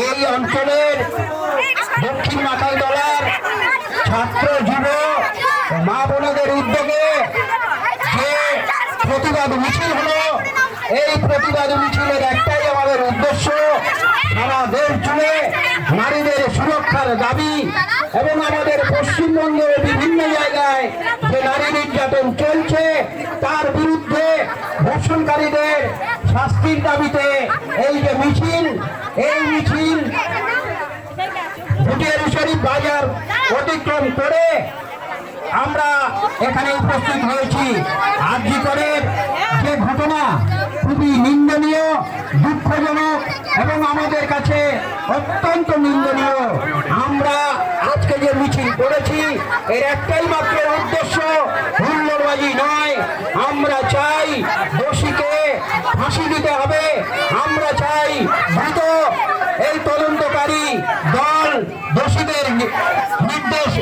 এই অঞ্চলের দক্ষিণ মাথালতলার ছাত্র যুব মা বোনদের উদ্যোগে যে প্রতিবাদ মিছিল হলো, এই প্রতিবাদ মিছিলের একটাই আমাদের উদ্দেশ্য, সারা দেশ জুড়ে নারীদের সুরক্ষার দাবি এবং আমাদের পশ্চিমবঙ্গের বিভিন্ন জায়গায় যে নারী নির্যাতন চলছে তার বিরুদ্ধে ধর্ষণকারীদের শাস্তির দাবিতে এই যে মিছিল, এই মিছিল ভুটিয়ারি শরীফ বাজার অতিক্রম করে আমরা এখানে উপস্থিত হয়েছি। আরজি করের যে ঘটনা খুবই নিন্দনীয়, দুঃখজনক এবং আমাদের কাছে অত্যন্ত নিন্দনীয়। আমরা আজকে যে মিছিল করেছি এর একটাই মাত্র উদ্দেশ্য, হুল্লোড়বাজি নয়। আমরা চাই দোষীকে ফাঁসি দিতে হবে, আমরা চাই দ্রুত এই তদন্তকারী দল দোষীদের নির্দেশ